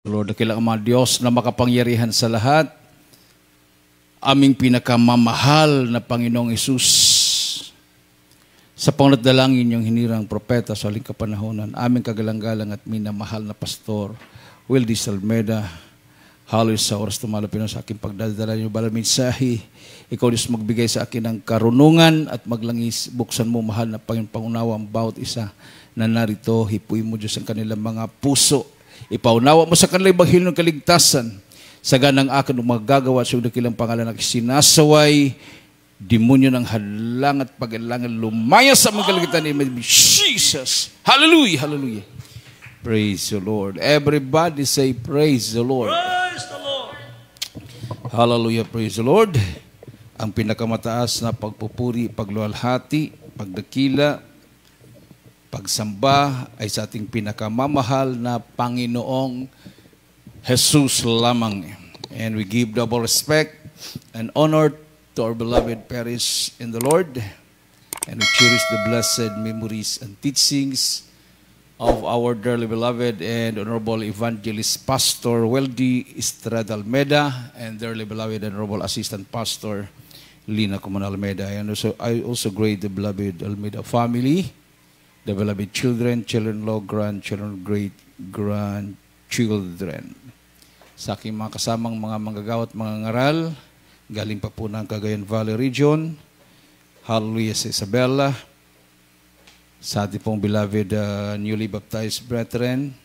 Lord, dakilang mga Diyos na makapangyarihan sa lahat, aming pinakamamahal na Panginoong Hesus, sa pangnatdalangin yung hinirang propeta sa aling kapanahonan, aming kagalang-galang at minamahal na Pastor Wildy Salmeda, halos sa oras tumalapin sa aking pagdadala niyo balang mensahe. Ikaw Diyos magbigay sa akin ng karunungan at maglangis, buksan mo mahal na Panginoon pangunawa ang bawat isa na narito. Hipuin mo Diyos ang kanilang mga puso. Ipaunawa mo sa kanilang baghil ng kaligtasan. Sa ganang akin ng magagawa sa dakilang pangalan na sinasaway, demonyo ng hadlang at pag-alangan lumaya sa mga kaligitan ni Jesus. Hallelujah, hallelujah. Praise the Lord. Everybody say praise the Lord. Praise the Lord. Hallelujah, praise the Lord. Ang pinakamataas na pagpupuri, pagluwalhati, pagdakila, pagsamba ay sa ating pinakamamahal na Panginoong Jesus lamang. And we give double respect and honor to our beloved parents in the Lord. And we cherish the blessed memories and teachings of our dearly beloved and honorable evangelist Pastor Wildy Estrada Almeda and dearly beloved and honorable assistant pastor Lina Coman Almeda. And also, I also greet the beloved Almeda family, the beloved children, children-in-law, grandchildren, great-grandchildren. Sa aking mga kasamang mga manggagawa at mga ngaral, galing pa po ng Cagayan Valley Region, hallelujah sa Isabela, sa ating pong beloved newly baptized brethren,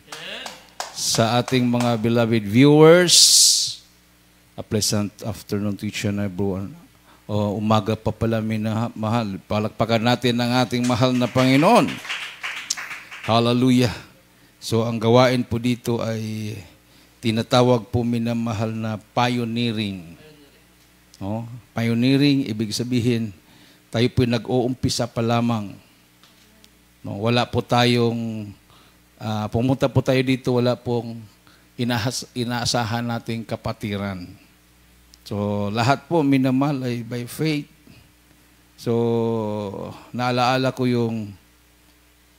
sa ating mga beloved viewers, a pleasant afternoon to each and everyone. Umaga pa pala mahal. Palakpakan natin ang ating mahal na Panginoon. Hallelujah. So ang gawain po dito ay tinatawag po minamahal na pioneering. Pioneering, ibig sabihin, tayo po nag-uumpisa pa lamang. Wala po tayong, pumunta po tayo dito, wala pong inaasahan nating kapatiran. So, lahat po minamahal ay by faith. So, naalaala ko yung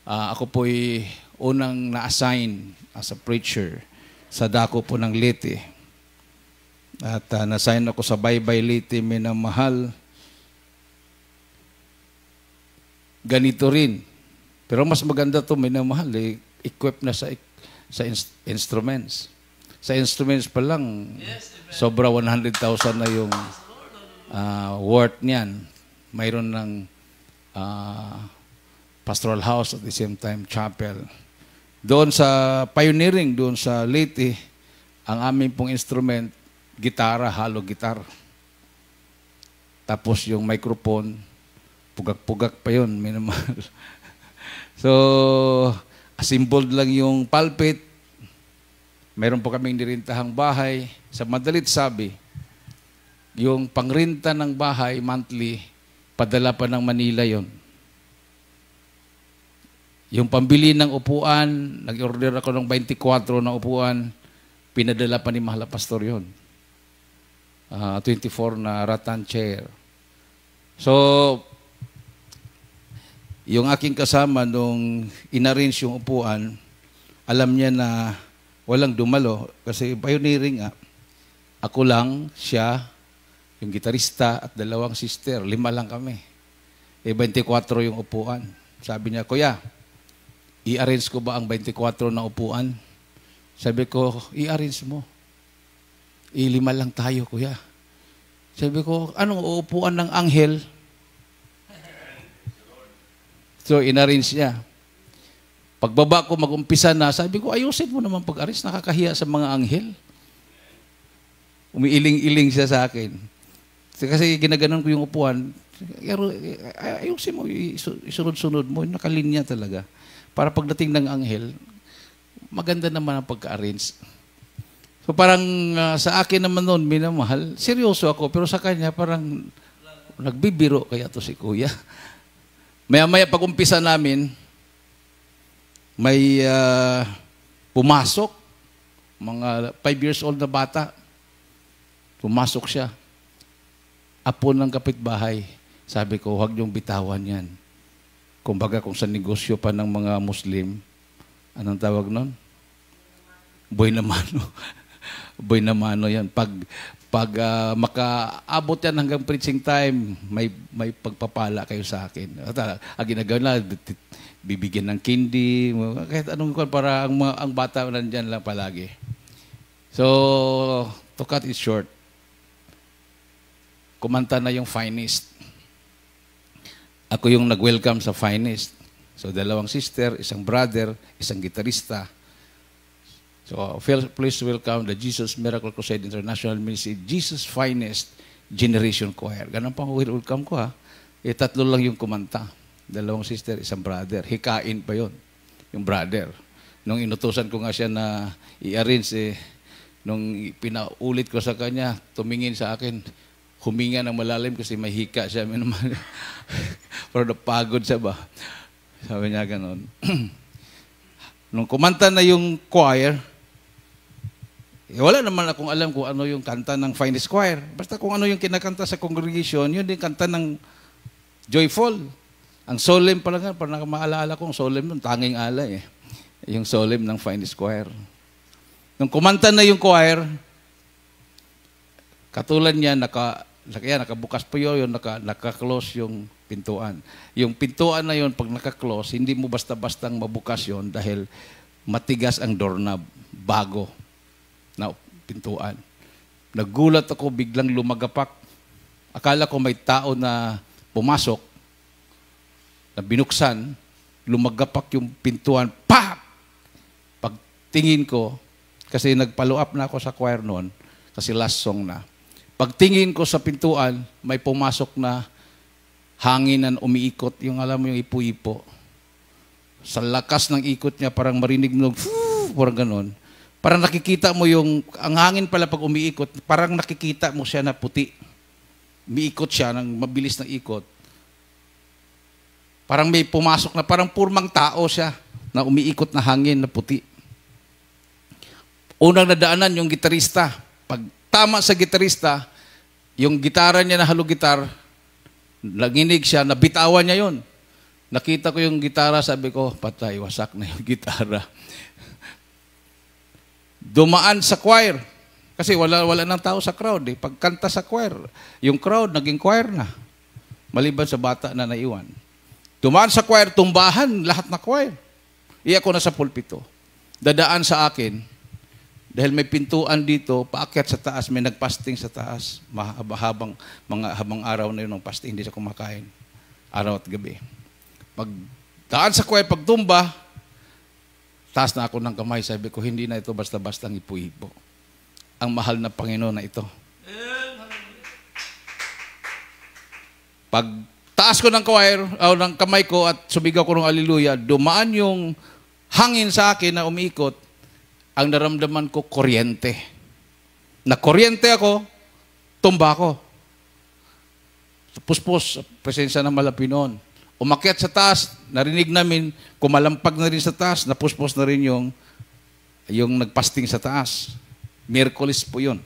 ako po ay unang na-assign as a preacher sa dako po ng Leyte. At na-assign ako sa Baybay Leyte, minamahal. Ganito rin. Pero mas maganda to minamahal, equipped na sa instruments. Sa instruments pa lang, sobra 100,000 na yung worth niyan. Mayroon ng pastoral house at the same time chapel. Doon sa pioneering, doon sa Leyte, ang aming pong instrument, gitara, hollow guitar. Tapos yung microphone, pugak-pugak pa yun, minamahal. So, assembled lang yung pulpit. Meron po kaming nirintahang bahay. Sa madalit sabi, yung pangrinta ng bahay, monthly, padala pa ng Manila yon. Yung pambili ng upuan, nag-order ako ng 24 na upuan, pinadala pa ni Mahal Pastor yon. 24 na rattan chair. So, yung aking kasama nung inarrange yung upuan, alam niya na walang dumalo kasi pioneering nga. Ako lang, siya, yung gitarista at dalawang sister, 5 lang kami. 24 yung upuan. Sabi niya, Kuya, i-arrange ko ba ang 24 na upuan? Sabi ko, i-arrange mo. 5 lang tayo, Kuya. Sabi ko, anong upuan ng anghel? So, in-arrange niya. Pagbaba ko, mag-umpisa na, sabi ko, ayusin mo naman pag-arrange, nakakahiya sa mga anghel. Umiiling-iling siya sa akin. Kasi ginaganon ko yung upuan, ayusin mo, isunod-sunod mo, nakalinya talaga. Para pagdating ng anghel, maganda naman ang pagka-arrange. So parang sa akin naman noon, minamahal, seryoso ako, pero sa kanya parang nagbibiro kaya to si Kuya. Maya-maya pag-umpisa namin, may pumasok, mga 5 years old na bata. Pumasok siya. Apo ng kapitbahay. Sabi ko, huwag niyong bitawan yan. Kumbaga kung sa negosyo pa ng mga Muslim, anong tawag nun? Boy na mano. Boy na mano yan. Pag makaabot yan hanggang preaching time, may pagpapala kayo sa akin. Ang ginagawa na, bibigyan ng candy, kahit anong para ang bata nandyan lang palagi. So, to cut it short, kumanta na yung Finest. Ako yung nag-welcome sa Finest. So, 2 sister, 1 brother, 1 gitarista. So, please welcome the Jesus Miracle Crusade International Ministry, Jesus Finest Generation Choir. Ganun pang welcome ko ha. 3 lang yung kumanta. 2 sister, 1 brother. Hikain pa yon yung brother. Nung inutusan ko nga siya na i-arrange, nung pinaulit ko sa kanya, tumingin sa akin, huminga ng malalim kasi may hika siya. Pero napagod siya ba? Sabi niya ganun. Nung kumanta na yung choir, wala naman akong alam kung ano yung kanta ng Finest Choir. Basta kung ano yung kinakanta sa congregation, yun din kanta ng Joyful. Ang solemn pala nga, parang maalala kong solemn nun, tanging alay yung solemn ng Finest Choir. Nung kumanta na yung choir, katulad niya, nakabukas po yun, naka-close yung pintuan. Yung pintuan na yun, pag naka-close, hindi mo basta-bastang mabukas yun dahil matigas ang doorknob, bago na pintuan. Nagulat ako, biglang lumagapak. Akala ko may tao na pumasok, na binuksan, lumagapak yung pintuan, pap! Pagtingin ko, kasi nag-follow up na ako sa choir noon, kasi last song na. Pagtingin ko sa pintuan, may pumasok na hanginan umiikot, yung alam mo yung ipo-ipo. Sa lakas ng ikot niya, parang marinig mo, parang ganon. Parang nakikita mo yung, ang hangin pala pag umiikot, parang nakikita mo siya na puti. Umiikot siya ng mabilis na ikot. Parang may pumasok na, parang purmang tao siya na umiikot na hangin na puti. Unang nadaanan yung gitarista. Pag tama sa gitarista, yung gitara niya na halo gitar, nanginig siya, nabitawan niya yon. Nakita ko yung gitara, sabi ko, patay, wasak na yung gitara. Dumaan sa choir. Kasi wala nang tao sa crowd. Pagkanta sa choir, yung crowd naging choir na. Maliban sa bata na naiwan. Dumaan sa choir, tumbahan, lahat na choir. Iya ko na sa pulpito. Dadaan sa akin, dahil may pintuan dito, paakyat sa taas, may nagpasting sa taas. Habang araw na yun ng pasting, hindi siya kumakain. Araw at gabi. Pag daan sa choir, pagtumba, taas na ako ng kamay, sabi ko, hindi na ito basta-bastang ipo-ipo. Ang mahal na Panginoon na ito. Pag taas ko ng choir, ng kamay ko at sumigaw ko ng haleluya, dumaan yung hangin sa akin na umiikot, ang naramdaman ko, kuryente. Na-kuryente ako, tumba ako. Puspos, presensya ng Malapinon. Umakyat sa taas, narinig namin, kumalampag na rin sa taas, napuspos na rin yung nagpasting sa taas. Miyerkules po yun.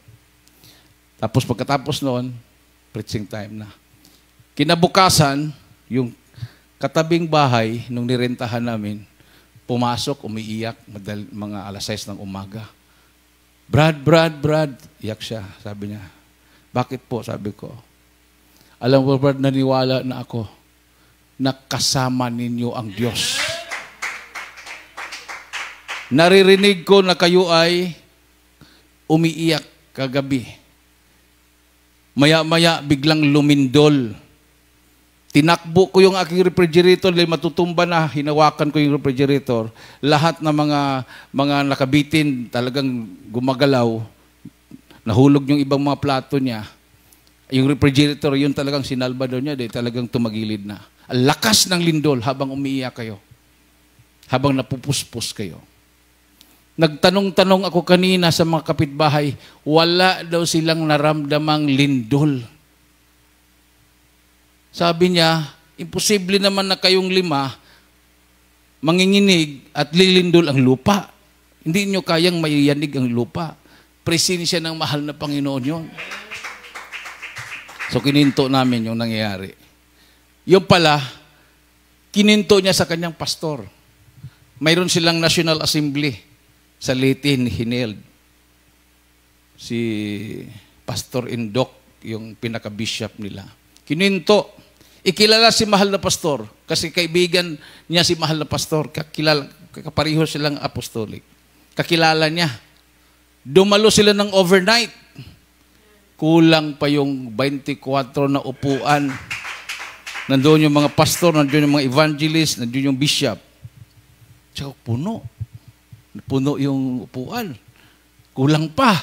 Tapos pagkatapos noon, preaching time na. Kinabukasan, yung katabing bahay, nung nirentahan namin, pumasok, umiiyak, mga alas 6 ng umaga. Brad, iyak siya, sabi niya. Bakit po, sabi ko. Alam mo, Brad, naniwala na ako na kasama ninyo ang Diyos. Naririnig ko na kayo ay umiiyak kagabi. Maya-maya, biglang lumindol. Tinakbo ko yung aking refrigerator dahil matutumba na, hinawakan ko yung refrigerator. Lahat ng mga nakabitin talagang gumagalaw. Nahulog yung ibang mga plato niya. Yung refrigerator, yun talagang sinalba daw niya dahil talagang tumagilid na. Ang lakas ng lindol habang umiiyak kayo. Habang napupuspos kayo. Nagtanong-tanong ako kanina sa mga kapitbahay, wala daw silang naramdamang lindol. Sabi niya, imposible naman na kayong 5 manginginig at lilindol ang lupa. Hindi nyo kayang maiyanig ang lupa. Presensya ng mahal na Panginoon yun. So kininto namin yung nangyayari. Yung pala, kininto niya sa kanyang pastor. Mayroon silang National Assembly. sa Litin, hineld. Si Pastor Indok, yung pinaka-bishop nila. Kininto. Ikilala si mahal na pastor. Kasi kaibigan niya si mahal na pastor. Kapareho silang apostolic. Kakilala niya. Dumalo sila ng overnight. Kulang pa yung 24 na upuan. Nandoon yung mga pastor, nandoon yung mga evangelist, nandoon yung bishop. Tsaka puno. Puno yung upuan. Kulang pa.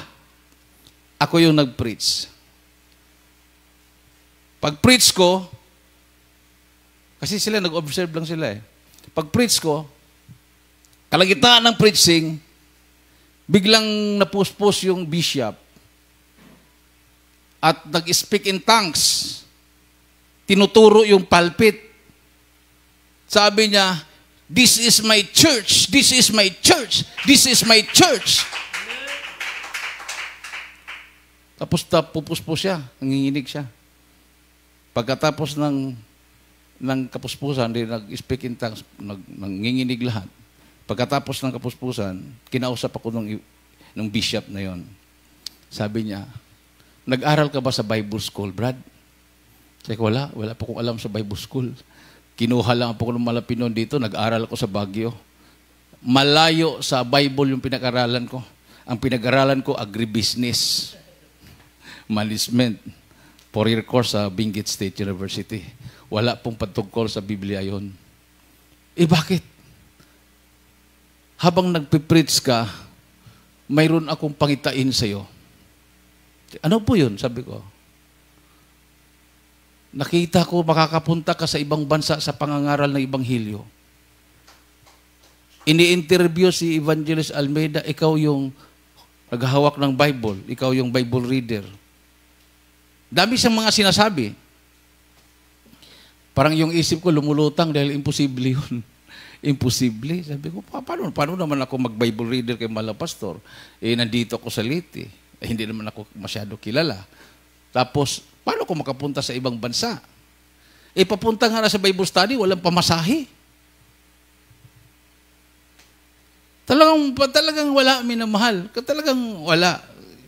Ako yung nag-preach. Pag-preach ko, kasi sila nag-observe lang sila eh. Pag-preach ko, kalagitnaan ng preaching, biglang napuspos yung bishop at nag-speak in tongues. Tinuturo yung pulpit. Sabi niya, "This is my church, this is my church, this is my church." Tapos pupuspos siya, nanginginig siya. Pagkatapos ng kapuspusan, nag-speak in tongues, nanginginig lahat. Pagkatapos ng kapuspusan, kinausap ako ng bishop na yon. Sabi niya, "Nag-aral ka ba sa Bible school, Brad?" Sabi ko, wala pa akong alam sa Bible school. Kinuha lang po ko ng Malapinon dito, nag-aral ako sa Baguio. Malayo sa Bible yung pinag-aralan ko. Ang pinag-aralan ko, agribusiness, management, 4-year course sa Benguet State University. Wala pong patungkol sa Biblia yon. Bakit? Habang nagpipreach ka, mayroon akong pangitain sa'yo. Ano po yun? Sabi ko. Nakita ko, makakapunta ka sa ibang bansa sa pangangaral ng Ibanghilyo. Ini-interview si Evangelist Almeida, ikaw yung naghahawak ng Bible, ikaw yung Bible reader. Dami siyang mga sinasabi. Parang yung isip ko lumulutang dahil imposible yun. Imposible. Sabi ko, paano naman ako mag-Bible reader kay Mala Pastor? Nandito ako sa Liti. Hindi naman ako masyado kilala. Tapos, paano ako makapunta sa ibang bansa? Papunta nga na sa Bible study, walang pamasahe. Talagang wala, minamahal. Talagang wala.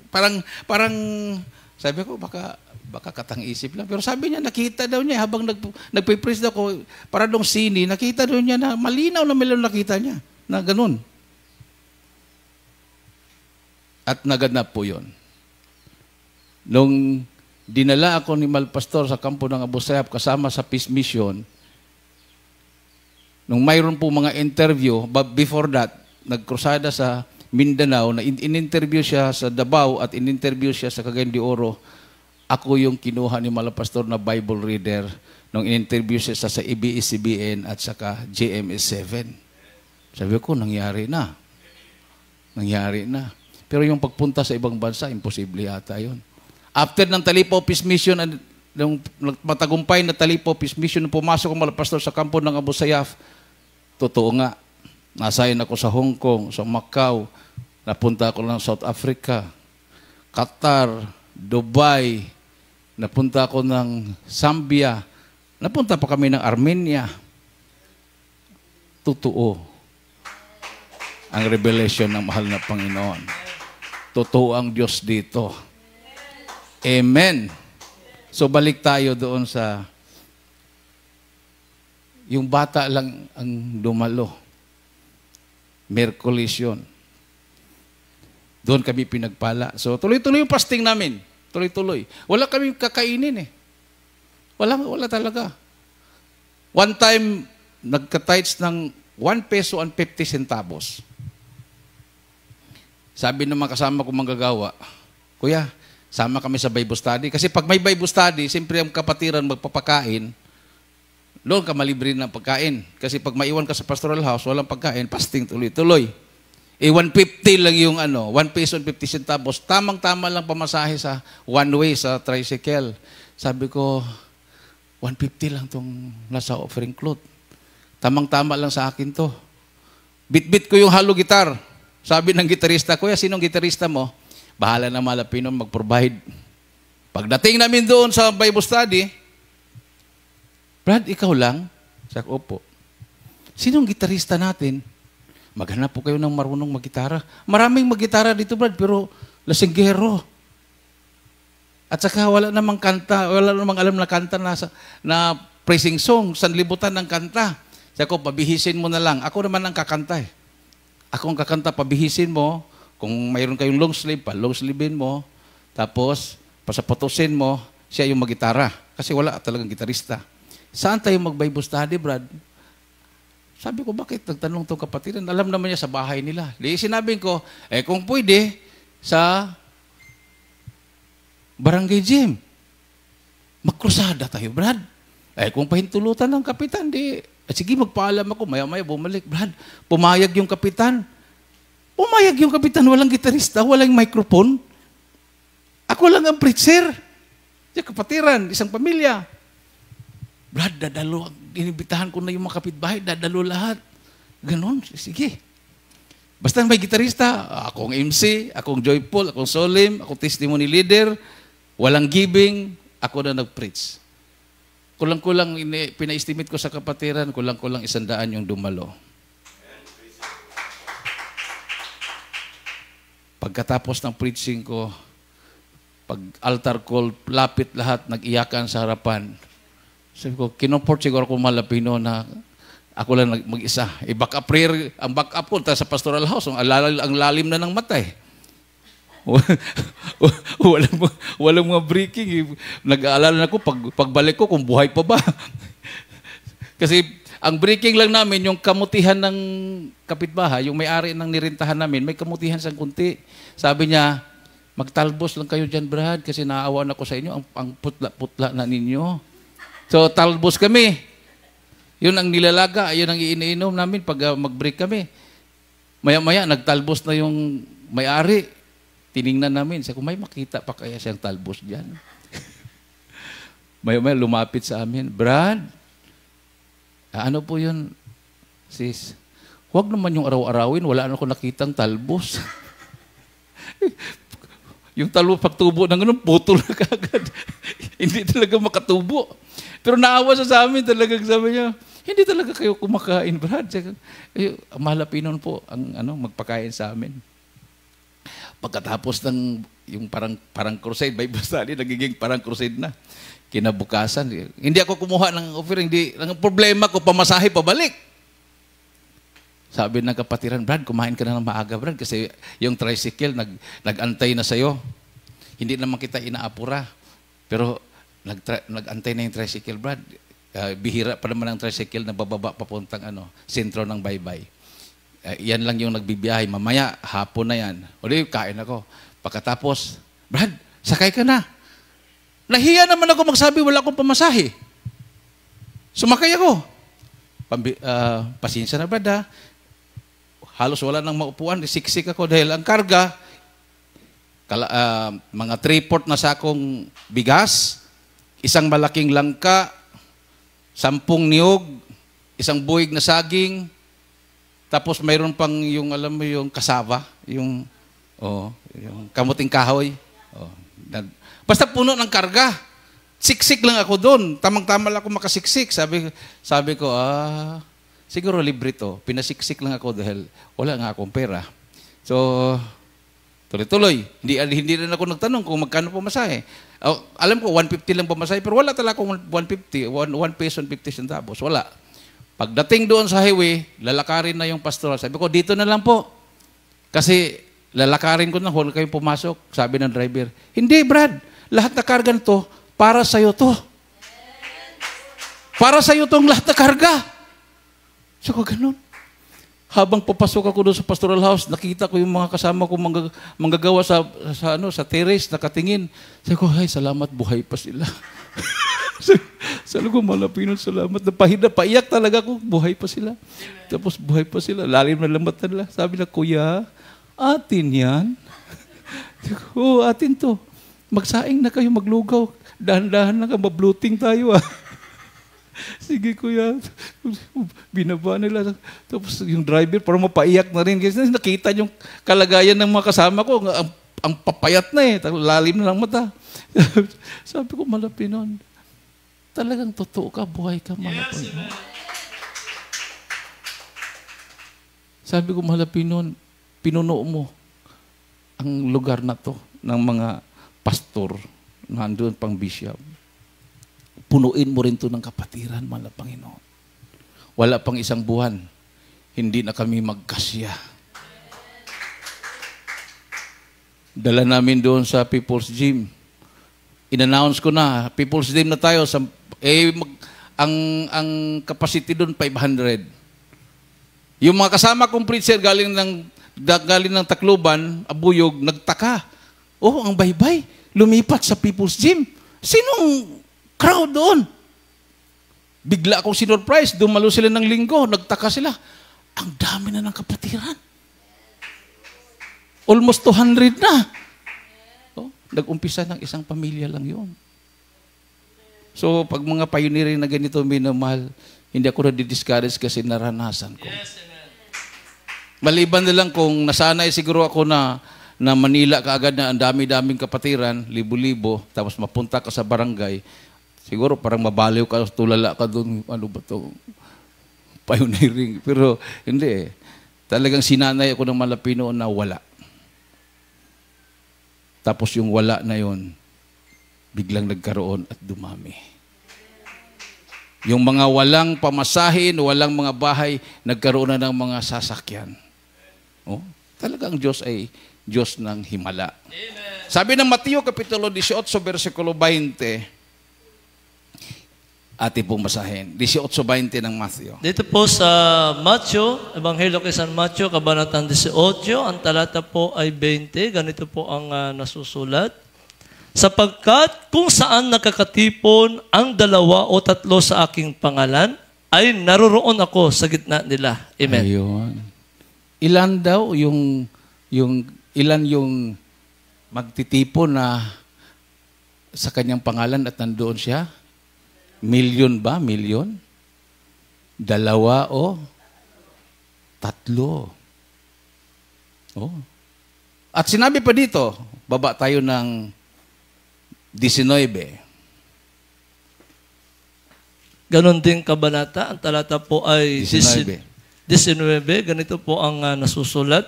Parang sabi ko, baka katang-isip lang. Pero sabi niya, nakita daw niya, habang nagpipreach ako, para dong sini, nakita daw niya na malinaw na nakita niya, na ganun. At naganap po yun. Nung dinala ako ni Malpastor sa kampo ng Abu Sayyaf kasama sa Peace Mission, nung mayroon po mga interview, but before that, nagkrusada sa Mindanao, na in-interview siya sa Davao at in-interview siya sa Cagayan de Oro. Ako yung kinuha ni Malapastor na Bible reader nung in-interview siya sa ABS-CBN at saka GMS7. Sabi ko, nangyari na. Nangyari na. Pero yung pagpunta sa ibang bansa, imposible yata yun. After ng Talipaw Peace Mission, ng matagumpay na Talipaw Peace Mission, pumasok ang Malapastor sa kampo ng Abu Sayyaf, totoo nga. Nasayin ako sa Hong Kong, sa Macau, napunta ako ng South Africa, Qatar, Dubai, napunta ako ng Zambia, napunta pa kami ng Armenia. Totoo ang revelation ng mahal na Panginoon. Totoo ang Diyos dito. Amen. So balik tayo doon sa yung bata lang ang dumalo. Miyerkules yun. Doon kami pinagpala. So, tuloy-tuloy yung fasting namin. Tuloy-tuloy. Wala kami kakainin eh. Wala talaga. One time, nagka-tithes ng 1 peso and 50 centavos. Sabi ng mga kasama ko manggagawa, "Kuya, sama kami sa Bible study." Kasi pag may Bible study, siyempre ang kapatiran magpapakain, doon ka malibre ng pagkain. Kasi pag maiwan ka sa pastoral house, walang pagkain, fasting tuloy-tuloy. 150 lang yung 1 peso and 50 centavos. Tamang-tama lang pamasahe sa one way sa tricycle. Sabi ko, 150 lang tong nasa offering cloth. Tamang-tama lang sa akin to. Bit-bit ko yung halo gitar. Sabi ng gitarista, "Kuya, sinong gitarista mo?" "Bahala na Malapinon mag-provide." Pagdating namin doon sa Bible study, "Brad, ikaw lang?" Sabi ko, "Opo." "Sinong gitarista natin?" Maghanap po kayo ng marunong mag-gitara. Maraming mag-gitara dito, Brad, pero lasinggero. At saka wala namang kanta, wala namang alam na kanta na praising song, sanlibutan ng kanta. Sabi ko, pabihisin mo na lang. Ako naman ang kakanta eh. Ako ang kakanta, pabihisin mo. Kung mayroon kayong long sleeve, long sleevein mo. Tapos, pasapotusin mo, siya yung mag-gitara. Kasi wala talagang gitarista. Saan tayo mag-Bible study, Brad? Sabi ko, bakit? Nagtanong itong kapatiran. Alam naman niya sa bahay nila. Di sinabi ko, kung pwede, sa barangay gym. Magkrusada tayo, Brad. Kung pahintulutan ng kapitan, sige, magpaalam ako. Maya-maya bumalik, Brad. Pumayag yung kapitan. Pumayag yung kapitan. Walang gitarista, walang microphone. Ako lang ang preacher. Yung kapatiran, isang pamilya. Brad, dadalo. Inibitahan ko na yung mga kapitbahay. Dadalo lahat. Ganon. Sige. Basta may gitarista, akong MC, akong joyful, akong solemn, akong testimony leader, walang giving, ako na nag-preach. Kulang-kulang, pina-estimate ko sa kapatiran, kulang-kulang 100 yung dumalo. Pagkatapos ng preaching ko, pag altar call, lapit lahat, nag-iyakan sa harapan. Sabi ko, kinumport siguro ako Malapino na ako lang mag-isa. Back-up prayer, ang back-up ko sa pastoral house, ang lalim na ng matay. walang mga breaking. Nag-aalala na ako, pagbalik ko, kung buhay pa ba. Kasi ang breaking lang namin, yung kamutihan ng kapitbahay, yung may-ari ng nirintahan namin, may kamutihan sa kunti. Sabi niya, magtalbos lang kayo dyan, Brad, kasi naaawan ako sa inyo, ang putla-putla na ninyo. So, talbos kami. Yun ang nilalaga, yun ang iniinom namin pag mag-break kami. Maya-maya, nagtalbos na yung may-ari. Tiningnan namin. Sabi ko, may makita pa kaya siyang talbos dyan? Maya-maya, lumapit sa amin. Brad, ano po yun, sis? Huwag naman yung araw-arawin. Wala na ako nakitang talbos. Yung talbos, pagtubo ng ganun, putol na kagad. Hindi talaga makatubo. Pero naawa sa amin talaga. Sabi niya, hindi talaga kayo kumakain, Brad. Malapinon po ang magpakain sa amin. Pagkatapos ng yung parang crusade, Bible study, nagiging parang crusade na. Kinabukasan, hindi ako kumuha ng offering. Ang problema ko, pamasahe pabalik. Sabi ng kapatiran, Brad, kumain ka na ng maaga, Brad, kasi yung tricycle nag-antay na sa'yo. Hindi naman kita inaapura. Pero nag-antay na yung tricycle, Brad. Bihira pa naman ang tricycle na bababa papuntang sentro ng baybay. Yan lang yung nagbibiyahe. Mamaya, hapon na yan. O di, kain ako. Pagkatapos, Brad, sakay ka na. Nahiya naman ako magsabi, wala akong pamasahe. Sumakay ako. Pasensya na, Brad, ha? Halos wala nang maupuan. Siksik ako dahil ang karga, mga 3/4 na sakong bigas, isang malaking langka, 10 niyog, isang buwig na saging, tapos mayroon pang yung, alam mo, yung kasava, yung kamuting kahoy. Basta puno ng karga. Siksik lang ako doon. Tamang-tama lang ako makasiksik. Sabi ko, siguro libre to. Pinasiksik lang ako dahil wala nga akong pera. So, tuloy-tuloy. Hindi rin ako nagtanong kung magkano pamasahe. Alam ko, 150 lang pamasahe, pero wala talaga akong 150. 1 peso and 50 centavos. Wala. Pagdating doon sa highway, lalakarin na yung pastoral. Sabi ko, dito na lang po. Kasi lalakarin ko na, huwag kayong pumasok. Sabi ng driver, hindi, Brad. Lahat na karga nito, para sa'yo to. Para sa'yo tong lahat na karga. So, ganun. Habang papasok ako doon sa pastoral house, nakita ko yung mga kasama ko manggagawa sa terrace, nakatingin. Sabi ko, ay, salamat, buhay pa sila. Sabi ko, Malapinon, salamat. Paiyak talaga ako, buhay pa sila. Tapos buhay pa sila. Lalim na lambat nila. Sabi na, Kuya, atin yan. Oo, atin to. Magsaing na kayo, maglugaw. Dahan-dahan na ka, mabluting tayo Sige, Kuya. Binaba nila. Tapos yung driver, parang mapaiyak na rin. Kasi nakita yung kalagayan ng mga kasama ko. Ang papayat na lalim na lang mata. Sabi ko, Malapinon, talagang totoo ka, buhay ka, Malapinon. Sabi ko, mahal na pinuno mo ang lugar na to ng mga pastor, nandun pang bishop. Punuin mo rin to ng kapatiran, mahal na Panginoon. Wala pang isang buwan, hindi na kami magkasya. Dala namin doon sa People's Gym. In-announce ko na, People's Gym na tayo. Ang capacity doon, 500. Yung mga kasama kong preacher galing ng Tacloban, Abuyog, nagtaka. Oh, ang baybay, lumipat sa People's Gym. Sinong crowd doon? Bigla akong sinurprise, dumalo sila ng linggo, nagtaka sila. Ang dami na ng kapatiran. Almost 200 na. Oh, nag-umpisa ng isang pamilya lang yun. So, pag mga pioneering na ganito, minamahal, hindi ako na-discourage kasi naranasan ko. Yes, maliban na lang kung nasanay siguro ako na Manila kaagad na ang dami-daming kapatiran, libo-libo, tapos mapunta ka sa barangay, siguro parang mabaliw ka, tulala ka doon, ano ba ito, pioneering. Pero hindi eh. Talagang sinanay ako ng Malapino na wala. Tapos yung wala na yon, biglang nagkaroon at dumami. Yung mga walang pamasahin, walang mga bahay, nagkaroon na ng mga sasakyan. Oh, talagang Diyos ay Diyos ng himala. Amen. Sabi ng Mateo Kapitulo 18, versikulo 20, ating pong basahin. 18:20 ng Matthew. Dito po sa Matthew, Ebanghelyo kay San Matthew, Kabanatang 18, ang talata po ay 20. Ganito po ang nasusulat. Sapagkat kung saan nakakatipon ang 2 o 3 sa aking pangalan, ay naroroon ako sa gitna nila. Amen. Ayun. Ilan daw ilan yung magtitipon na sa kanyang pangalan at nandoon siya? Milyon ba? Milyon? 2 o 3. Oh. At sinabi pa dito, baba tayo ng 19. Ganon din kabanata, ang talata po ay 19. Ganito po ang nasusulat.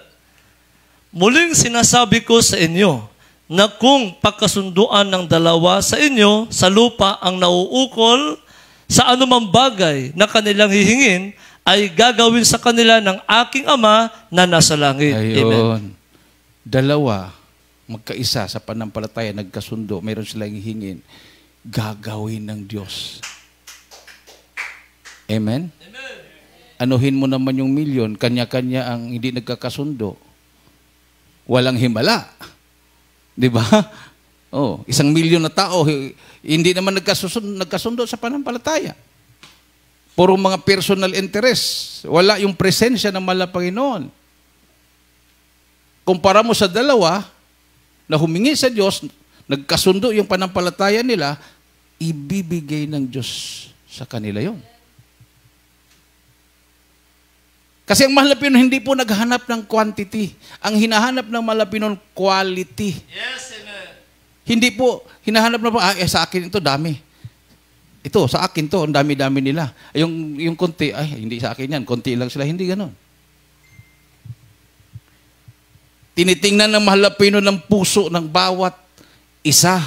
Muling sinasabi ko sa inyo na kung pagkasunduan ng 2 sa inyo sa lupa ang nauukol sa anumang bagay na kanilang hihingin, ay gagawin sa kanila ng aking Ama na nasa langit. Ayun. Amen. 2, magkaisa sa panampalataya, nagkasundo, mayroon silang hihingin, gagawin ng Diyos. Amen? Amen. Anuhin mo naman yung milyon, kanya-kanya ang hindi nagkakasundo. Walang himala. Di ba? Oh, 1 milyon na tao, hindi naman nagkasundo sa panampalataya. Puro mga personal interest. Wala yung presensya ng mahal na Panginoon. Kumpara mo sa 2 na humingi sa Diyos, nagkasundo yung panampalataya nila, ibibigay ng Diyos sa kanila yon. Kasi ang mahal na Pinoon hindi po naghahanap ng quantity. Ang hinahanap ng mahal na Pinoon, quality. Yes, amen. Hindi po, hinahanap na po, sa akin ito, dami. Ito, sa akin to, ang dami-dami nila. Yung konti, hindi sa akin yan, konti lang sila, hindi ganon. Tinitingnan ng mahal na Pinoon ng puso ng bawat isa.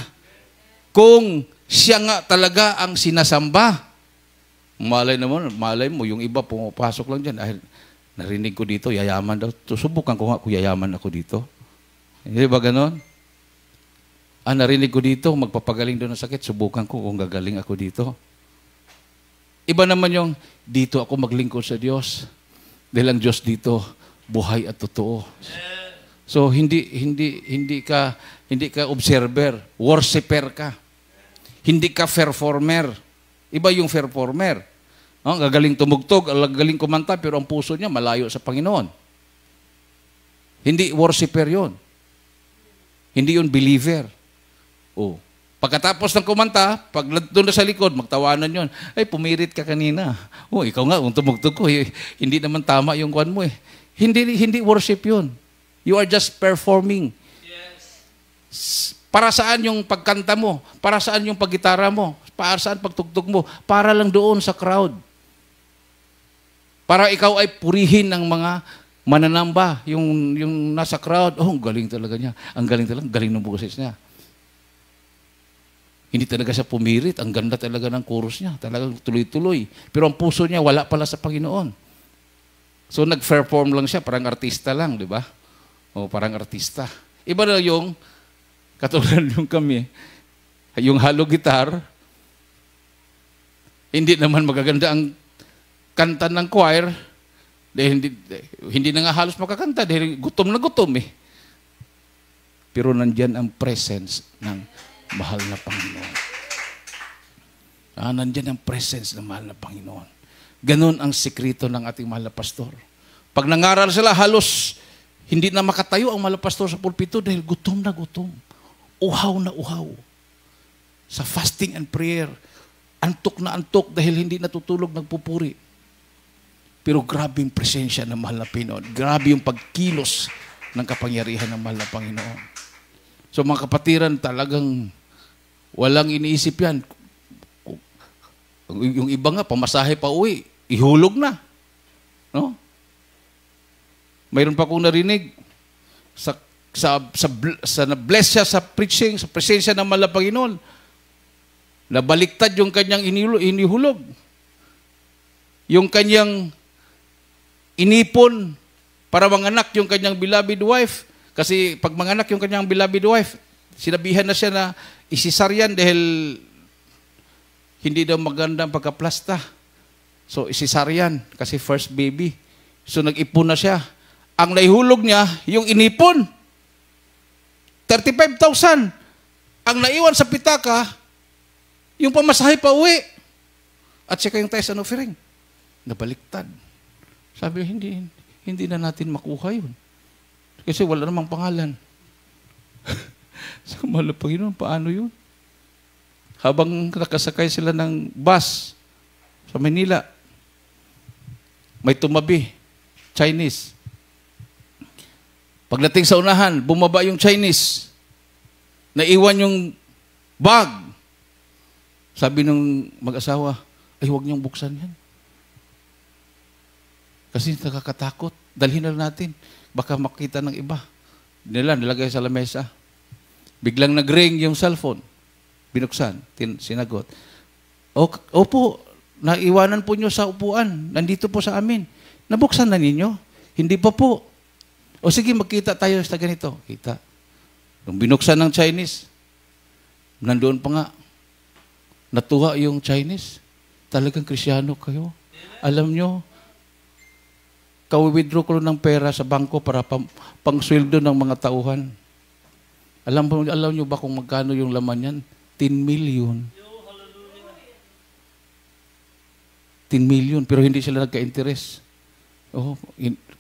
Kung siya nga talaga ang sinasamba, malay mo, yung iba pumapasok lang dyan. Narinig ko dito, yayaman daw. Subukan ko nga kung yayaman ako dito. Hindi ba ganon? Narinig ko dito, magpapagaling doon ng sakit. Subukan ko kung gagaling ako dito. Iba naman yung, dito ako maglingkod sa Diyos. Dahil ang Diyos dito, buhay at totoo. So, hindi ka observer, worshiper ka. Hindi ka performer. Iba yung performer. Gagaling tumugtog, gagaling kumanta, pero ang puso niya malayo sa Panginoon. Hindi worshiper yon. Hindi yun believer. Oh. Pagkatapos ng kumanta, pag doon na sa likod, magtawanan yon. Ay, pumirit ka kanina. Oh, ikaw nga, kung tumugtog ko, hindi naman tama yung kwan mo eh. Hindi worship yun. You are just performing. Yes. Para saan yung pagkanta mo? Para saan yung paggitara mo? Para saan pagtugtog mo? Para lang doon sa crowd. Para ikaw ay purihin ng mga mananamba, yung nasa crowd, ang galing talaga niya. Ang galing ng boses niya. Hindi talaga siya pumirit. Ang ganda talaga ng chorus niya. Talagang tuloy-tuloy. Pero ang puso niya, wala pala sa Panginoon. So, nag-perform lang siya. Parang artista lang, di ba? O, parang artista. Iba na yung, katulad yung kami, yung hollow guitar, hindi naman magaganda ang kanta ng choir, dahil hindi na nga halos makakanta dahil gutom na gutom eh. Pero nandyan ang presence ng mahal na Panginoon. Nandyan ang presence ng mahal na Panginoon. Ganon ang sikreto ng ating mahal na pastor. Pag nangaral sila, halos hindi na makatayo ang mahal na pastor sa pulpito dahil gutom na gutom. Uhaw na uhaw. Sa fasting and prayer, antok na antok dahil hindi natutulog, nagpupuri. Pero grabe yung presensya ng mahal na Panginoon. Grabe yung pagkilos ng kapangyarihan ng mahal na Panginoon. So mga kapatiran, talagang walang iniisip yan. Yung iba nga, pamasahe pa uwi, ihulog na. No? Mayroon pa akong narinig, sa na-bless siya sa preaching, sa presensya ng mahal na Panginoon, nabaliktad yung kanyang inihulog. Yung kanyang inipon para manganak yung kanyang beloved wife. Kasi pag manganak yung kanyang beloved wife, sinabihan na siya na isisaryan dahil hindi daw maganda ang pagkaplasta. So isisaryan kasi first baby. So nag-ipon na siya. Ang naihulog niya, yung inipon, 35,000. Ang naiwan sa pitaka, yung pamasahe pa uwi. At saka yung tithes and offering. Nabaliktad. Sabi, hindi na natin makuha yun. Kasi wala namang pangalan. So, mahal na Panginoon, paano yun? Habang nakasakay sila ng bus sa Manila, may tumabi, Chinese. Pagdating sa unahan, bumaba yung Chinese. Naiwan yung bag. Sabi ng mag-asawa, ay huwag niyong buksan yan. Kasi nakakatakot. Dalhin na natin. Baka makita ng iba. Nilagay sa lamesa. Biglang nag-ring yung cellphone. Binuksan. Sinagot. Opo, naiwanan po nyo sa upuan. Nandito po sa amin. Nabuksan na ninyo? Hindi pa po. O sige, magkita tayo sa ganito. Kita. Nung binuksan ng Chinese, nandoon pa nga, natuwa yung Chinese. Talagang Krisyano kayo. Alam nyo, kawi-withdraw ko ng pera sa bangko para pang-sweldo ng mga tauhan. Alam nyo ba kung magkano yung laman yan? 10 million. 10 million, pero hindi sila nagka-interest. Oh,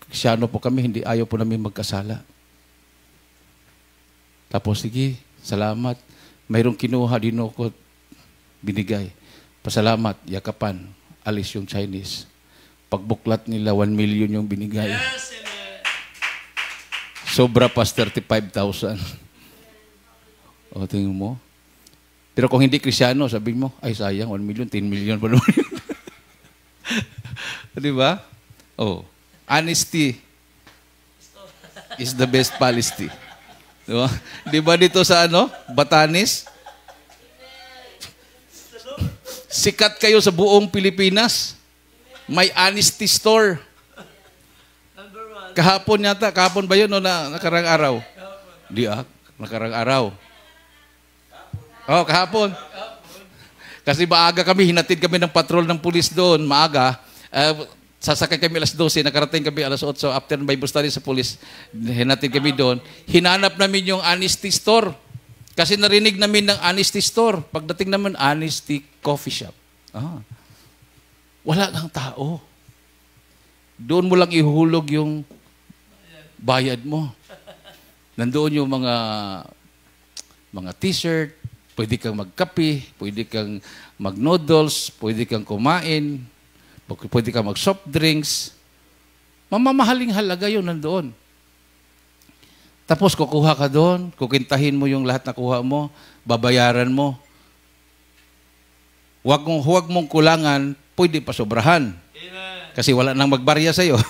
Krisyano po kami, hindi ayaw po namin magkasala. Tapos, sige, salamat. Mayroong kinuha din ako, binigay. Pasalamat, yakapan, alis yung Chinese. Pagbuklat nila, 1 million yung binigay. Sobra pas 35,000. O, tingin mo. Pero kung hindi Krisyano, sabihin mo, ay sayang, 1 million, 10 million pa naman yun. Di ba? Oh, honesty is the best policy. Di ba? Di ba dito sa Batanes? Sikat kayo sa buong Pilipinas. May honesty store. Kahapon yata. Kahapon ba yun o nakarang araw? Di nakarang araw. Oh, kahapon. Kasi maaga kami, hinatid kami ng patrol ng pulis doon, maaga. Sasakay kami alas 12, nakarating kami alas 8. After Bible study sa pulis, hinatid kami doon. Hinanap namin yung honesty store. Kasi narinig namin ng honesty store. Pagdating naman, honesty coffee shop. Wala kang tao. Doon mo lang ihulog yung bayad mo. Nandoon yung mga t-shirt, pwede kang magkape, pwede kang mag-noodles, pwede kang kumain, pwede kang mag-soft drinks. Mamamahaling halaga yun nandoon. Tapos kukuha ka doon, kukintahin mo yung lahat na kuha mo, babayaran mo. Huwag mong kulangan, pwede pa sobrahan. Kasi wala nang magbarya sa'yo.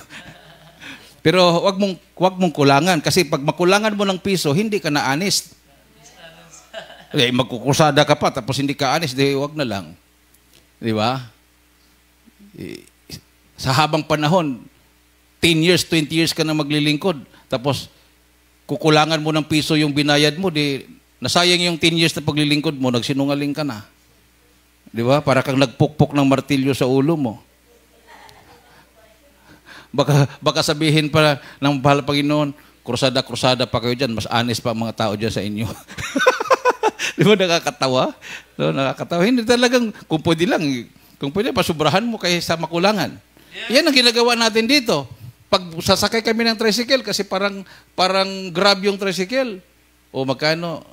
Pero wag mong kulangan. Kasi pag makulangan mo ng piso, hindi ka na honest. Magkukusada ka pa, tapos hindi ka honest, wag na lang. Di ba? Sa habang panahon, 10 years, 20 years ka na maglilingkod, tapos kukulangan mo ng piso yung binayad mo, nasayang yung 10 years na paglilingkod mo, nagsinungaling ka na. Di ba? Para kang nagpukpok ng martilyo sa ulo mo. Baka sabihin pa ng mahal na Panginoon, krusada pa kayo dyan, mas honest pa ang mga tao dyan sa inyo. Di ba nakakatawa? No, nakakatawa. Hindi talagang, kung pwede, pasubrahan mo kaysa makulangan. Yeah. Yan ang ginagawa natin dito. Pag sasakay kami ng tricycle, kasi parang grab yung tricycle. O magkano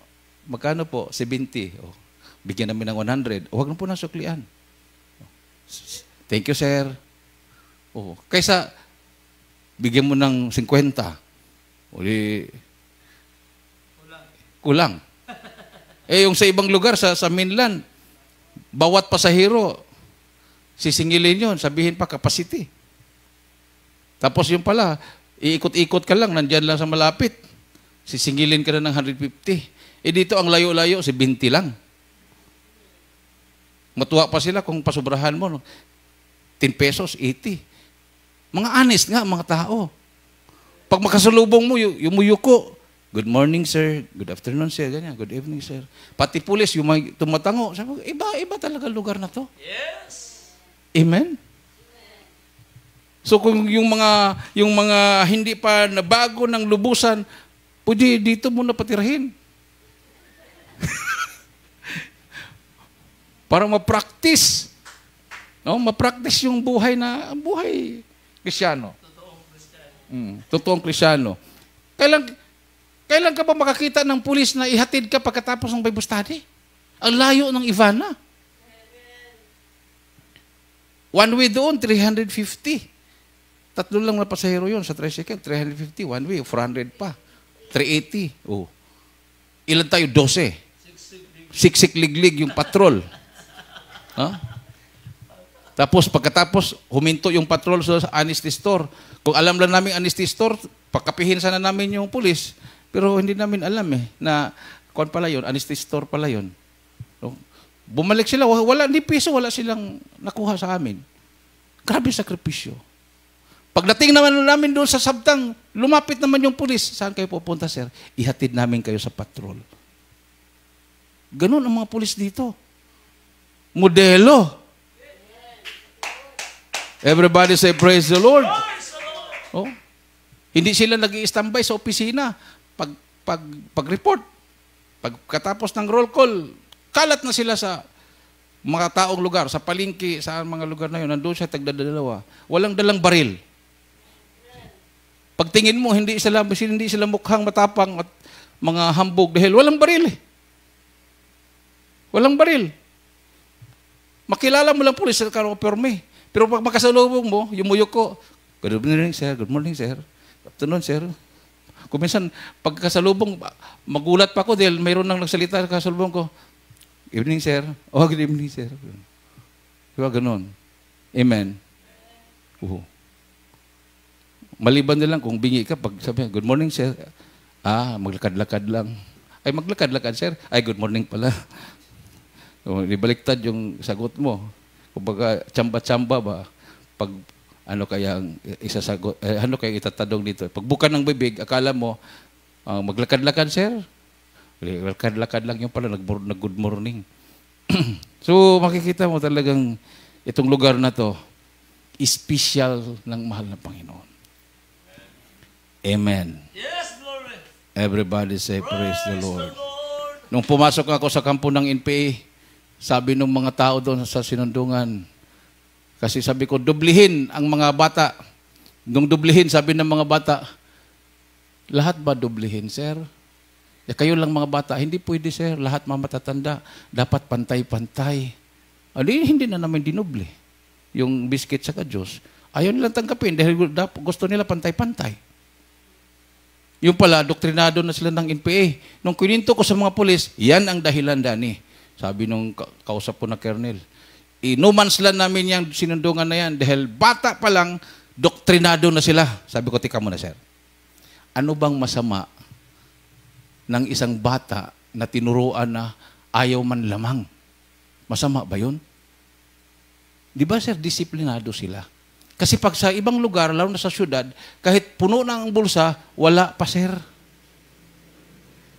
po? 70. O, bigyan namin ng 100. O, huwag na po na suklian. Thank you, sir. O, kaysa, bigyan mo ng 50. O, kulang. Yung sa ibang lugar, sa mainland, bawat pasahero, sisingilin yun, sabihin pa capacity. Tapos yung pala, iikot-ikot ka lang, nandyan lang sa malapit. Sisingilin ka na ng 150. Dito ang layo-layo, 20 lang. Matuwa pa sila kung pasubrahan mo. 10 pesos, 80. Mga honest nga, mga tao. Pag makasalubong mo, yumuyuko. Good morning, sir. Good afternoon, sir. Ganyan. Good evening, sir. Pati pulis, yung may tumatango. Sabi ko, iba talaga lugar na to. Yes. Amen? So kung yung mga hindi pa nabago ng lubusan, pwede dito muna patirahin. Para ma-practice. No? Ma-practice yung buhay Kristyano. Totoong Kristyano. Kailan ka ba makakita ng pulis na ihatid ka pagkatapos ng Bible study? Ang layo ng Ivana. One way doon, 350. 3 lang na pasahero yun sa tricycle. 350, one way, 400 pa. 380. Oh. Ilan tayo? 12. Siksik liglig yung patrol. Huh? Tapos pagkatapos, huminto yung patrol sa honesty store. Kung alam lang namin honesty store, pagkapihin sana namin yung pulis. Pero hindi namin alam na kung pala yun, honesty store pala yun. So, bumalik sila, ni piso, wala silang nakuha sa amin. Grabe sakripisyo. Pagdating naman namin doon sa sabtang, lumapit naman yung pulis. Saan kayo pupunta, sir? Ihatid namin kayo sa patrol. Ganun ang mga pulis dito. Modelo. Everybody say, praise the Lord. Oh. Hindi sila nag-i-standby sa opisina. Pag-report. Pagkatapos ng roll call, kalat na sila sa mga taong lugar, sa palengke, sa mga lugar na yun. Nandun siya, tagdadalawa. Walang dalang baril. Pagtingin mo, hindi sila mukhang matapang at mga hambog dahil walang baril. Walang baril. Makilala mo lang pulis sa karoperme. Pero pag makasalubong mo, yumuyok ko, good morning, sir. Good morning, sir. Good afternoon, sir. Kung minsan, pagkasalubong, magulat pa ako dahil mayroon nang nagsalita sa kasalubong ko, evening, sir. Oh, good evening, sir. Diba, ganun. Amen. Maliban na lang kung bingi ka, pag sabi, good morning, sir. Maglakad-lakad lang. Ay, maglakad-lakad, sir. Ay, good morning pala. So, ibaliktad yung sagot mo. Kumbaga, tsamba-tsamba ba? Pag, ano kaya isasagot, ano kaya itatadong dito? Pagbuka ng bibig, akala mo, maglakad-lakad, sir. Lakad-lakad lang yung pala, nag-good morning. So, makikita mo talagang itong lugar na to, special ng mahal na Panginoon. Amen. Yes, glory. Everybody say, praise the Lord. Nung pumasok ako sa kampo ng NPA, sabi ng mga tao doon sa sinundungan, kasi sabi ko, dublihin ang mga bata. Nung dublihin, sabi ng mga bata, lahat ba dublihin, sir? Kayo lang mga bata, hindi pwede, sir. Lahat mga matatanda, dapat pantay-pantay. Hindi na namin dinubli. Yung biscuit sa Diyos. Ayaw nilang tanggapin dahil gusto nila pantay-pantay. Yung pala, doktrinado na sila ng NPA. Nung kininto ko sa mga pulis, yan ang dahilan, Dani. Sabi nung kausap ko na Colonel. 2 months lang namin yung sinundungan na yan dahil bata pa lang, doktrinado na sila. Sabi ko, tika muna, sir. Ano bang masama ng isang bata na tinuruan na ayaw man lamang? Masama ba yun? Di ba, sir, disiplinado sila? Kasi pag sa ibang lugar, lalo na sa syudad, kahit puno na ang bulsa, wala pa, sir.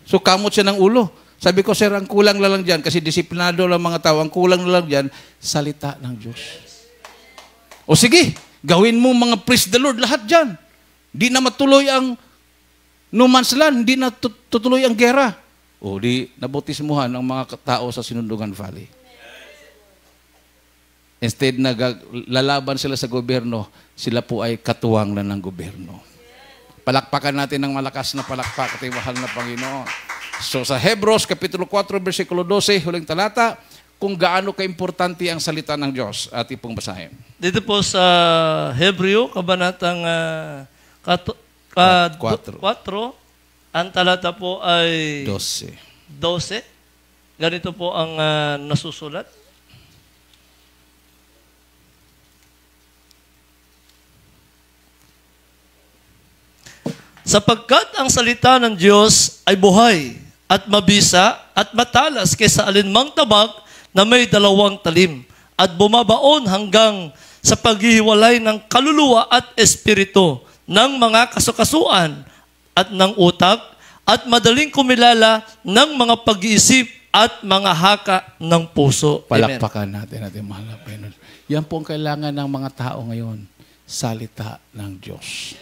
So, kamot siya ng ulo. Sabi ko, sir, ang kulang na lang dyan, kasi disiplinado lang mga tao, ang kulang na lang dyan, salita ng Diyos. O sige, gawin mo mga praise the Lord, lahat dyan. Di na matuloy ang no man's land, di na tutuloy ang gera. O di nabutismuhan ang mga tao sa Sinundugan Valley. Instead na lalaban sila sa gobyerno, sila po ay katuwang na ng gobyerno. Palakpakan natin ng malakas na palakpak at mahal na Panginoon. So sa Hebrews, Kapitulo 4, versikulo 12, huling talata, kung gaano kaimportante ang salita ng Diyos. Ating pong basahin. Dito po sa Hebreo, kabanatang 4, ang talata po ay 12. Ganito po ang nasusulat. Sapagkat ang salita ng Diyos ay buhay at mabisa at matalas kaysa alinmang tabak na may 2 talim at bumabaon hanggang sa paghihiwalay ng kaluluwa at espiritu ng mga kasukasuan at ng utak at madaling kumilala ng mga pag-iisip at mga haka ng puso. Palakpakan natin mahal na Panginoon. Yan po ang kailangan ng mga tao ngayon. Salita ng Diyos.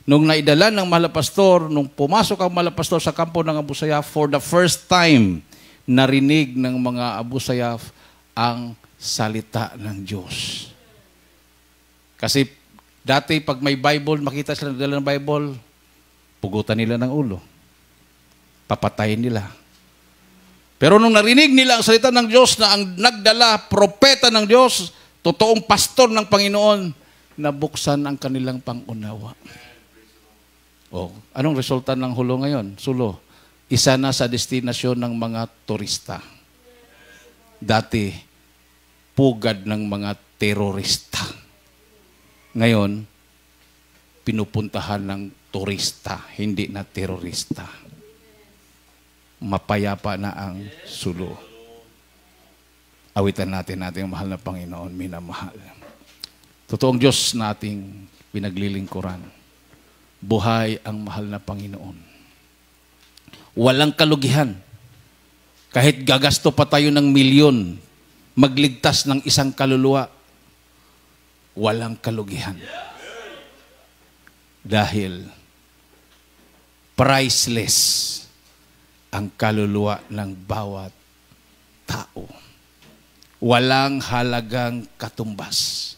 Nung naidala ng mahal na pastor, nung pumasok ang mahal na pastor sa kampo ng Abu Sayyaf, for the first time, narinig ng mga Abu Sayyaf ang salita ng Diyos. Kasi dati pag may Bible, makita sila nagdala ng Bible, pugutan nila ng ulo. Papatayin nila. Pero nung narinig nila ang salita ng Diyos na ang nagdala, propeta ng Diyos, totoong pastor ng Panginoon, nabuksan ang kanilang pangunawa. Oh, anong resulta ng hulo ngayon? Sulo. Isa na sa destinasyon ng mga turista. Dati, pugad ng mga terorista. Ngayon, pinupuntahan ng turista, hindi na terorista. Mapayapa na ang sulo. Awitan natin ang mahal na Panginoon, minamahal. Totoong Diyos na ating pinaglilingkuran. Buhay ang mahal na Panginoon. Walang kalugihan. Kahit gagasto pa tayo ng milyon, magligtas ng isang kaluluwa, walang kalugihan. Dahil priceless ang kaluluwa ng bawat tao. Walang halagang katumbas.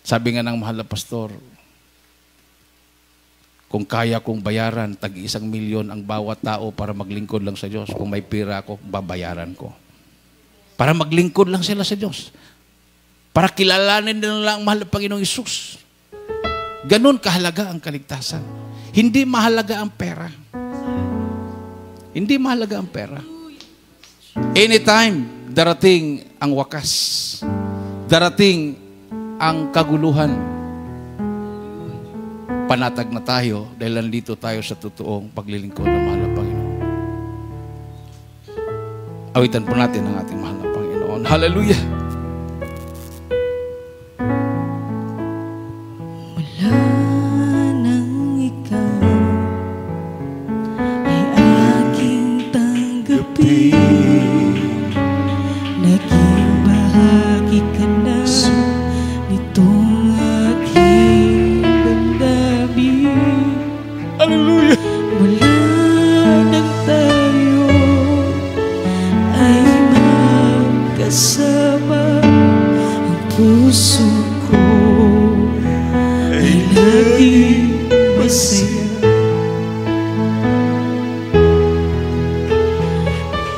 Sabi nga ng mahal na pastor, kung kaya kong bayaran, tag-1 milyon ang bawat tao para maglingkod lang sa Diyos. Kung may pira ako, babayaran ko. Para maglingkod lang sila sa Diyos. Para kilalanin nila ang mahal na Panginoong Isus. Ganon kahalaga ang kaligtasan. Hindi mahalaga ang pera. Hindi mahalaga ang pera. Anytime, darating ang wakas. Darating ang kaguluhan. Panatag na tayo dahil nandito tayo sa totoong paglilingkod ng mahal na Panginoon. Awitan po natin ang ating mahal na Panginoon. Hallelujah! Mula nang ikaw ay aking tanggapin, naging bahagi ka na nitong aking damdamin. Hallelujah! Mula nang tayo ay magkasama, ang puso ko ay laging masaya.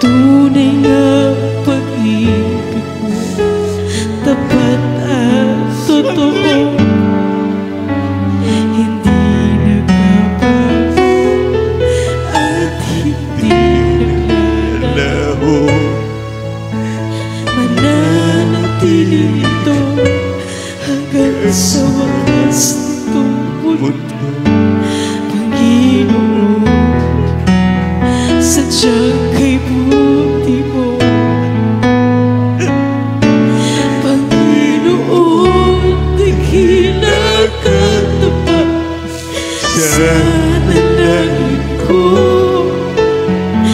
Tunay na pag-ibig mo, tapat at totoo, hindi nagbabago at hindi naglalaho. Mananatili ito hanggang sadyang kay buti mo. Panginoon, dakila ka tapat sa dalangin ko.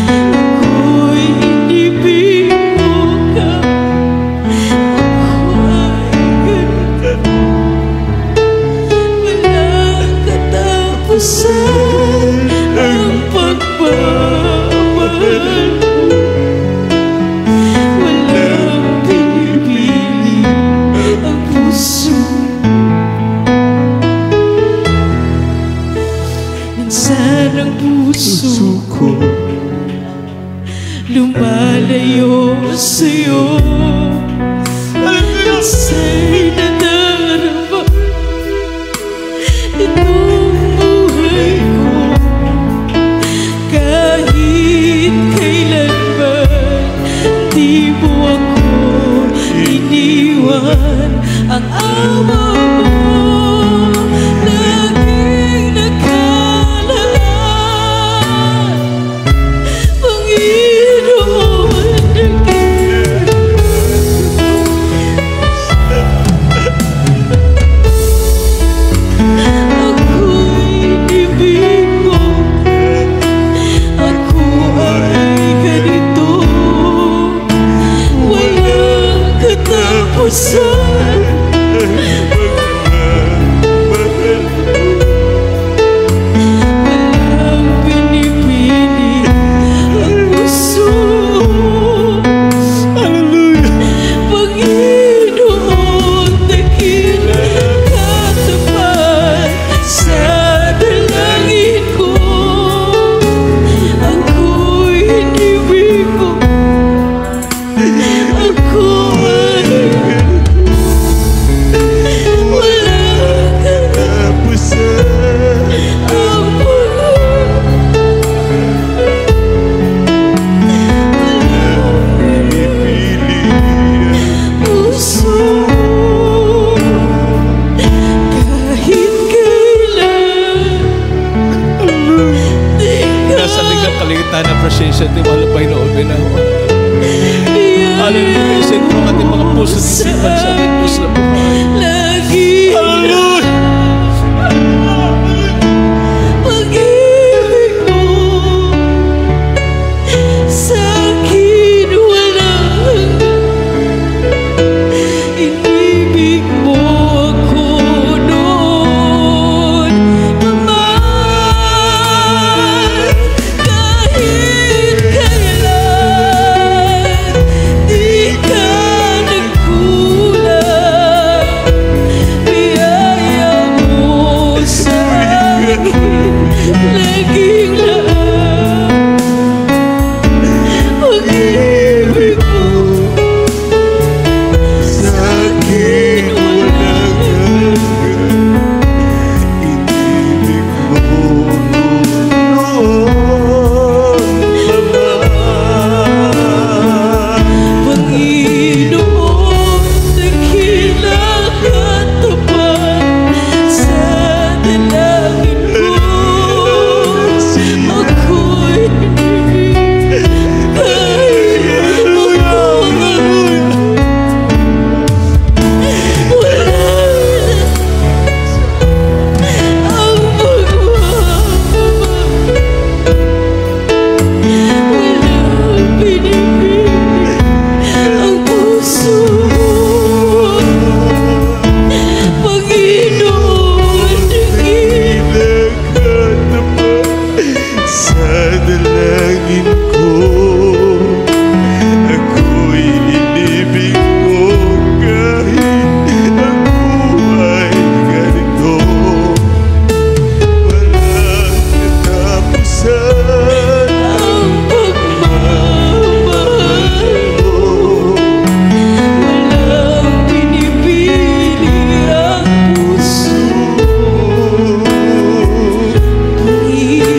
Ako'y inibig mo ka, ako ay ganito. Walang katapusan ang pagmamahal mo. Walang pinipili ang puso. Minsan ang puso ko lumalayo sa'yo. Minsa'y nadarama itong buhay ko. Kahit kailanman di mo ako iniwan. Ang ama mo laging nakalaan. Panginoon, ako'y inibig mo. Ako ay ganito. Walang katapusan. Walang pinipili ang puso. Panginoon, dakila ka tapat sa dalangin ko. Ako'y inibig mo. Ako ay walang katapusan ang puso. Kahit kailan di ka Nasa ligang kalingitan na presensya at mahal pa inoon binawa. Hallelujah. Sentro ang ating mga puso at isipan sa ating puso na buhay. lagi pag-ibig mo sa akin walang hanggan. Inibig mo ako noon naman. Kahit kailan di ka nagkulang. Biyaya mo sa akin laging lahat. Pag-ibig mo sa akin walang Panginoon, dakila ka tapat sa dalangin ko. Ako'y inibig kahit ako wala ang pagmamahal. Walang pinipili ang puso. Panginoon, dakila sa dalangin ko. Ako'y inibig mo kahit ako ay ganito. Walang katapusan ang pagmamahal mo. Walang pinipili ang puso.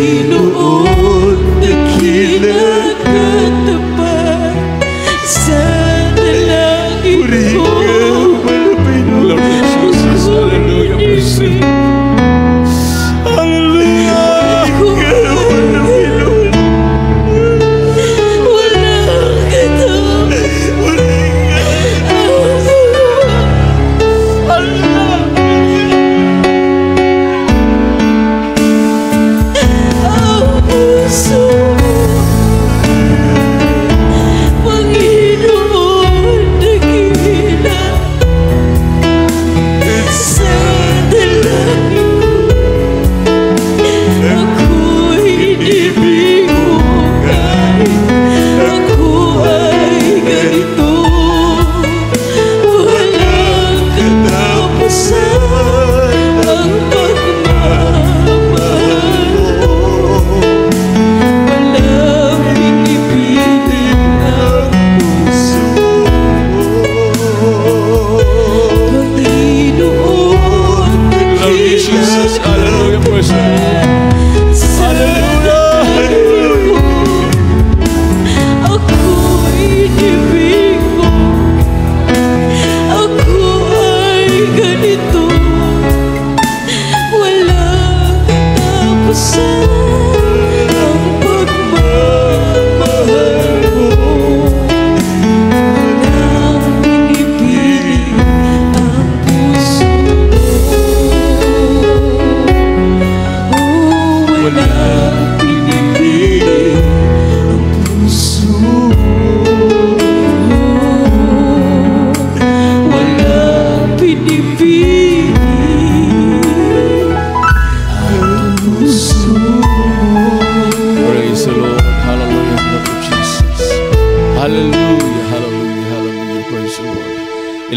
Panginoon, dakila ka tapat sa dalangin ko. Hallelujah! Ako ay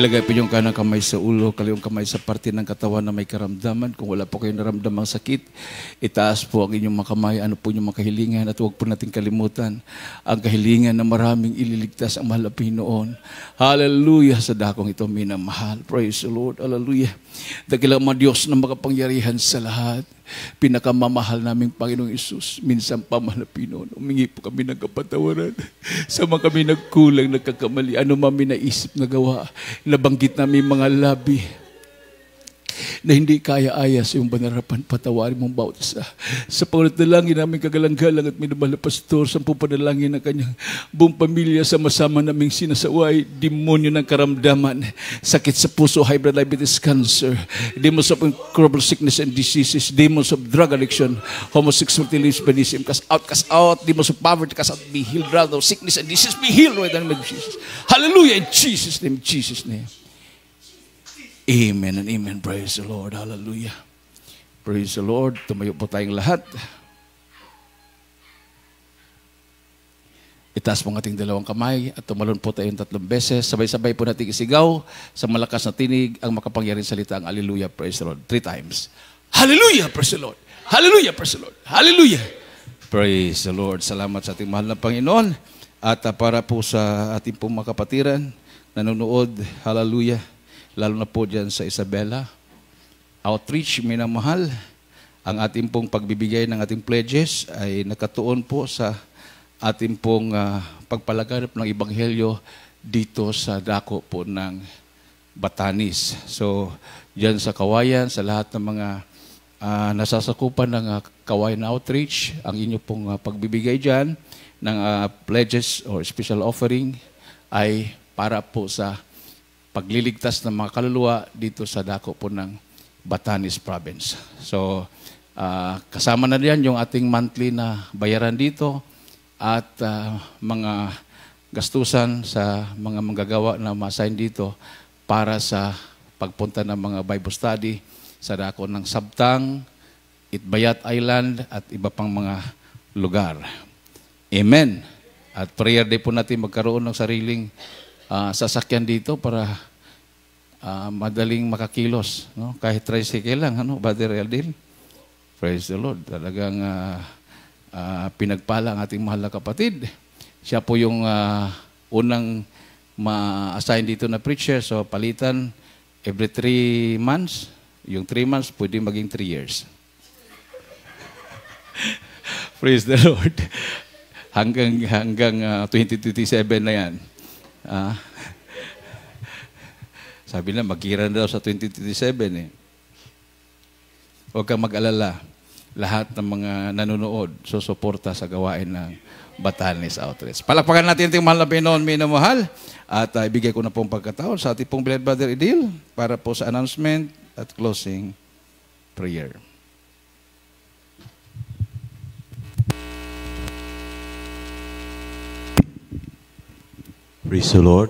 Ilagay po yung kanang kamay sa ulo, kaliwang kamay sa parte ng katawan na may karamdaman. Kung wala po kayong naramdamang sakit, itaas po ang inyong mga kamay. Ano po yung mga kahilingan? At huwag po natin kalimutan ang kahilingan na maraming ililigtas ang mahal na Pinoon. Hallelujah sa dakong ito, minamahal. Praise the Lord. Hallelujah. Dakilang mga Diyos na makapangyarihan sa lahat. Pinakamamahal naming Panginoong Isus, minsan pa mahal na Pinoon, umingi po kami ng kapatawaran sa mga kami nagkulang, nagkakamali, ano mami naisip na gawa, nabanggit namin mga labi na hindi kaya-aya sa iyong banarapan, patawarin mong bawat isa. Sa pangalangin namin kagalang-galang at minamahal na pastor, sa panalangin ng kanyang buong pamilya, sama-sama naming sinasaway, demonyo ng karamdaman, sakit sa puso, high blood diabetes, cancer, demons of incurable sickness and diseases, demons of drug addiction, homosexuality, lesbianism, cast out, demons of poverty, cast out, be healed, rather, sickness and disease, be healed right in the name of Jesus. Hallelujah, in Jesus' name, Jesus' name. Amen and amen. Praise the Lord. Hallelujah. Praise the Lord. Tumayo po tayong lahat. Itaas po ang ating dalawang kamay at tumalon po tayong 3 beses. Sabay-sabay po natin isigaw sa malakas na tinig ang makapangyarihang salita ang Hallelujah. Praise the Lord. 3 times. Hallelujah. Praise the Lord. Hallelujah. Praise the Lord. Hallelujah. Praise the Lord. Salamat sa ating mahal na Panginoon. At para po sa ating pong mga kapatiran, nanonood, hallelujah. Lalo na po dyan sa Isabela Outreach, minamahal, ang ating pong pagbibigay ng ating pledges ay nakatuon po sa ating pong pagpalaganap ng Ebanghelyo dito sa dako po ng Batanes. So, dyan sa Kawayan, sa lahat ng mga nasasakupan ng Kawayan Outreach, ang inyo pong pagbibigay dyan ng pledges or special offering ay para po sa pagliligtas ng mga kaluluwa dito sa dako po ng Batanes Province. So, kasama na diyan yung ating monthly na bayaran dito at mga gastusan sa mga manggagawa na ma-assign dito para sa pagpunta ng mga Bible study sa dako ng Sabtang, Itbayat Island at iba pang mga lugar. Amen. At prayer day po natin magkaroon ng sariling sasakyan dito para madaling makakilos, no? Kahit tricycle lang, ano, Brother Eldil? Praise the Lord. Talagang pinagpala ang ating mahal na kapatid. Siya po yung unang ma-assign dito na preacher. So, palitan every 3 months. Yung 3 months, pwede maging 3 years. Praise the Lord. Hanggang 2027 na yan. Sabi na, magkira na daw sa 2027 eh. Huwag kang mag-alala. Lahat ng mga nanonood, susuporta sa gawain ng Batanes Outreach. Palakpakan natin ang mahal na Pinoon, minamahal. At ibigay ko na pong pagkataon sa ating pong beloved Brother Edil para po sa announcement at closing prayer. Praise the Lord.